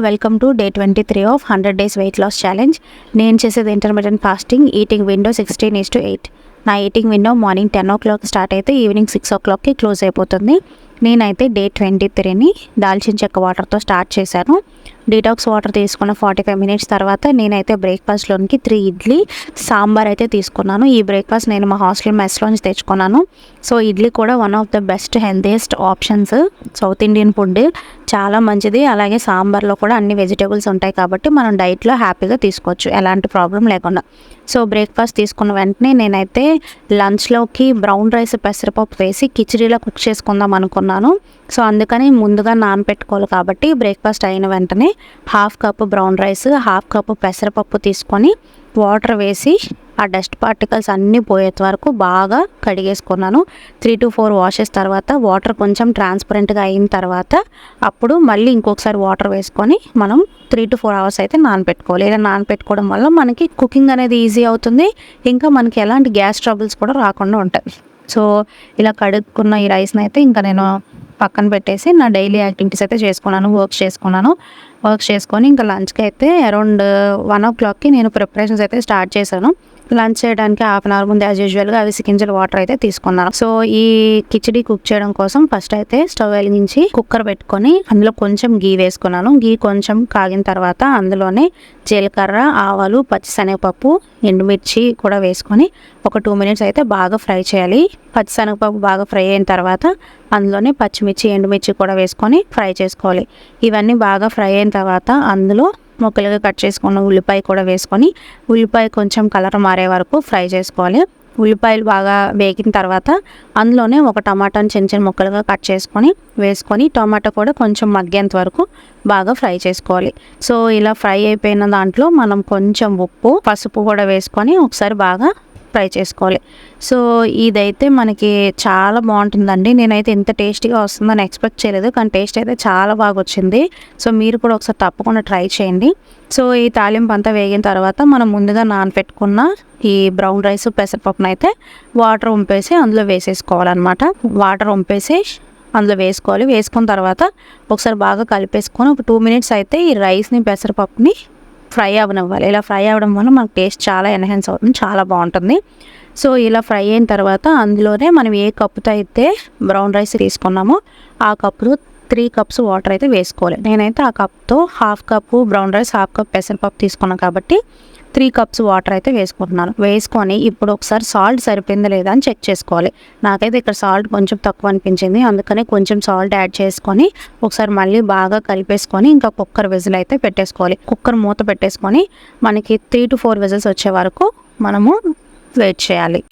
Welcome to day 23 of 100 days weight loss challenge. నేను చేసేది intermediate fasting. Eating window 16:8. నా eating window morning 10 o'clock start అయితే evening 6 o'clockకి close అయిపోతుంది. నేనైతే డే 23ని దాల్చిన చెక్క వాటర్తో స్టార్ట్ చేశాను. డీటాక్స్ వాటర్ తీసుకున్న 45 minutes తర్వాత నేనైతే బ్రేక్ఫాస్ట్లోనికి 3 ఇడ్లీ సాంబార్ అయితే తీసుకున్నాను. ఈ బ్రేక్ఫాస్ట్ నేను మా హాస్టల్ మెస్లోంచి తెచ్చుకున్నాను. సో ఇడ్లీ కూడా one of the best healthiest options. South Indian food చాలా మంచిది. అలాగే సాంబార్లో కూడా అన్ని వెజిటేబుల్స్ ఉంటాయి కాబట్టి మనం డైట్లో హ్యాపీగా తీసుకోవచ్చు, ఎలాంటి ప్రాబ్లం లేకుండా. సో బ్రేక్ఫాస్ట్ తీసుకున్న వెంటనే నేనైతే లంచ్లోకి బ్రౌన్ రైస్ పెసరపప్పు వేసి కిచిడీలా కుక్ చేసుకుందాం అనుకున్నాను. సో అందుకని ముందుగా నానబెట్టుకోవాలి కాబట్టి బ్రేక్ఫాస్ట్ అయిన వెంటనే 1/2 కప్ బ్రౌన్ రైస్, 1/2 కప్ పెసరపప్పు తీసుకొని వాటర్ వేసి ఆ డస్ట్ పార్టికల్స్ అన్నీ పోయేంత వరకు బాగా కడిగేసుకున్నాను. 3 to 4 వాషెస్ తర్వాత వాటర్ కొంచెం ట్రాన్స్పరెంట్గా అయిన తర్వాత అప్పుడు మళ్ళీ ఇంకొకసారి వాటర్ వేసుకొని మనం 3 to 4 hours అయితే నానబెట్టుకోవాలి. ఇలా నానబెట్టుకోవడం వల్ల మనకి కుకింగ్ అనేది ఈజీ అవుతుంది. ఇంకా మనకి ఎలాంటి గ్యాస్ ట్రబుల్స్ కూడా రాకుండా ఉంటాయి. సో ఇలా కడుక్కున్న ఈ రైస్ని అయితే ఇంకా నేను పక్కన పెట్టేసి నా డైలీ యాక్టివిటీస్ అయితే వర్క్ చేసుకొని ఇంకా లంచ్కి అయితే అరౌండ్ 1 o'clockకి నేను ప్రిపరేషన్స్ అయితే స్టార్ట్ చేశాను. లంచ్ చేయడానికి 1/2 hour ముందు యాజ్ యూజువల్గా అవిసి గింజల వాటర్ అయితే తీసుకున్నాను. సో ఈ కిచిడి కుక్ చేయడం కోసం ఫస్ట్ అయితే స్టవ్ వెలిగించి కుక్కర్ పెట్టుకొని అందులో కొంచెం గీ వేసుకున్నాను. గీ కొంచెం కాగిన తర్వాత అందులోనే జీలకర్ర, ఆవాలు, పచ్చిశనగపప్పు, ఎండుమిర్చి కూడా వేసుకొని ఒక 2 minutes అయితే బాగా ఫ్రై చేయాలి. పచ్చిశనగపప్పు బాగా ఫ్రై అయిన తర్వాత అందులోనే పచ్చిమిర్చి, ఎండుమిర్చి కూడా వేసుకొని ఫ్రై చేసుకోవాలి. ఇవన్నీ బాగా ఫ్రై అయిన తర్వాత అందులో ముక్కలుగా కట్ చేసుకున్న ఉల్లిపాయ కూడా వేసుకొని ఉల్లిపాయ కొంచెం కలర్ మారే వరకు ఫ్రై చేసుకోవాలి. ఉల్లిపాయలు బాగా వేగిన తర్వాత అందులోనే ఒక టమాటాని చిన్న చిన్న ముక్కలుగా కట్ చేసుకొని వేసుకొని టమాటా కూడా కొంచెం మగ్గేంత వరకు బాగా ఫ్రై చేసుకోవాలి. సో ఇలా ఫ్రై అయిపోయిన దాంట్లో మనం కొంచెం ఉప్పు, పసుపు కూడా వేసుకొని ఒకసారి బాగా ఫ్రై చేసుకోవాలి. సో ఇదైతే మనకి చాలా బాగుంటుందండి. నేనైతే ఇంత టేస్టీగా వస్తుందని ఎక్స్పెక్ట్ చేయలేదు, కానీ టేస్ట్ అయితే చాలా బాగా వచ్చింది. సో మీరు కూడా ఒకసారి తప్పకుండా ట్రై చేయండి. సో ఈ తాలింపు అంతా వేగిన తర్వాత మనం ముందుగా నానబెట్టుకున్న ఈ బ్రౌన్ రైస్ పెసరపప్పును అయితే వాటర్ వంపేసి అందులో వేసేసుకోవాలన్నమాట. వాటర్ వంపేసి అందులో వేసుకున్న తర్వాత ఒకసారి బాగా కలిపేసుకొని ఒక 2 minutes అయితే ఈ రైస్ని పెసరపప్పుని ఫ్రై అవ్వనివ్వాలి. ఇలా ఫ్రై అవ్వడం వల్ల మనకు టేస్ట్ చాలా ఎన్హాన్స్ అవుతుంది, చాలా బాగుంటుంది. సో ఇలా ఫ్రై అయిన తర్వాత అందులోనే మనం ఏ కప్పుతో అయితే బ్రౌన్ రైస్ తీసుకున్నామో ఆ కప్పులో 3 cups వాటర్ అయితే వేసుకోవాలి. నేనైతే ఆ కప్తో 1/2 cup బ్రౌన్ రైస్, 1/2 cup పెసరపప్పు తీసుకున్నాను కాబట్టి 3 cups వాటర్ అయితే వేసుకుంటున్నాను. వేసుకొని ఇప్పుడు ఒకసారి సాల్ట్ సరిపోయిందా లేదా అని చెక్ చేసుకోవాలి. నాకైతే ఇక్కడ సాల్ట్ కొంచెం తక్కువ అనిపించింది, అందుకని కొంచెం సాల్ట్ యాడ్ చేసుకొని ఒకసారి మళ్ళీ బాగా కలిపేసుకొని ఇంకా కుక్కర్ విజిల్ అయితే పెట్టేసుకోవాలి. కుక్కర్ మూత పెట్టేసుకొని మనకి 3 to 4 విజిల్స్ వచ్చే వరకు మనము వెయిట్ చేయాలి.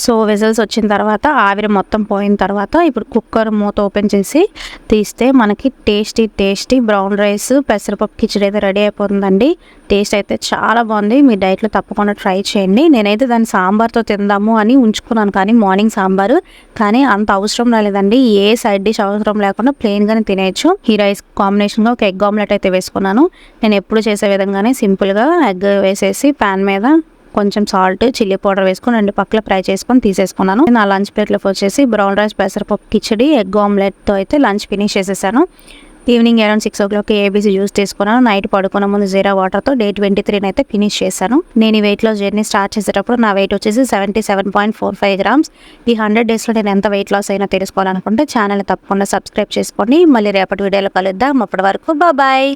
సో విజిల్స్ వచ్చిన తర్వాత ఆవిరి మొత్తం పోయిన తర్వాత ఇప్పుడు కుక్కర్ మూత ఓపెన్ చేసి తీస్తే మనకి టేస్టీ బ్రౌన్ రైస్ పెసరపప్పు కిచిడి అయితే రెడీ అయిపోతుందండి. టేస్ట్ అయితే చాలా బాగుంది. మీ డైట్లో తప్పకుండా ట్రై చేయండి. నేనైతే దాన్ని సాంబార్తో తిందాము అని ఉంచుకున్నాను, కానీ మార్నింగ్ సాంబారు, కానీ అంత అవసరం రాలేదండి. ఏ సైడ్ డిష్ అవసరం లేకుండా ప్లెయిన్గానే తినేయచ్చు. ఈ రైస్ కాంబినేషన్గా ఒక ఎగ్ ఆమ్లెట్ అయితే వేసుకున్నాను. నేను ఎప్పుడు చేసే విధంగానే సింపుల్గా ఎగ్ వేసేసి ప్యాన్ మీద కొంచెం సాల్ట్, చిల్లీ పౌడర్ వేసుకొని 2 పక్కల ఫ్రై చేసుకొని తీసేసుకున్నాను. నా లంచ్ ప్లేట్లోకి వచ్చేసి బ్రౌన్ రైస్ పెసరపప్పు కిచిడి ఎగ్ ఆమ్లెట్తో అయితే లంచ్ ఫినిష్ చేసేసాను. Evening around 6 o'clock ABC juice తీసుకున్నాను. నైట్ పడుకున్న ముందు జీరా వాటర్తో డే 23 అయితే ఫినిష్ చేశాను. నేను ఈ వెయిట్ లాస్ జర్నీ స్టార్ట్ చేసేటప్పుడు నా వెయిట్ వచ్చేసి 77.45 grams. ఈ 100 daysలో నేను ఎంత వెయిట్ లాస్ అయినా తెలుసుకోవాలనుకుంటే ఛానల్ని తప్పకుండా సబ్స్క్రైబ్ చేసుకోండి. మళ్ళీ రేపటి వీడియోలో కలుద్దాం. అప్పటి వరకు బాయ్.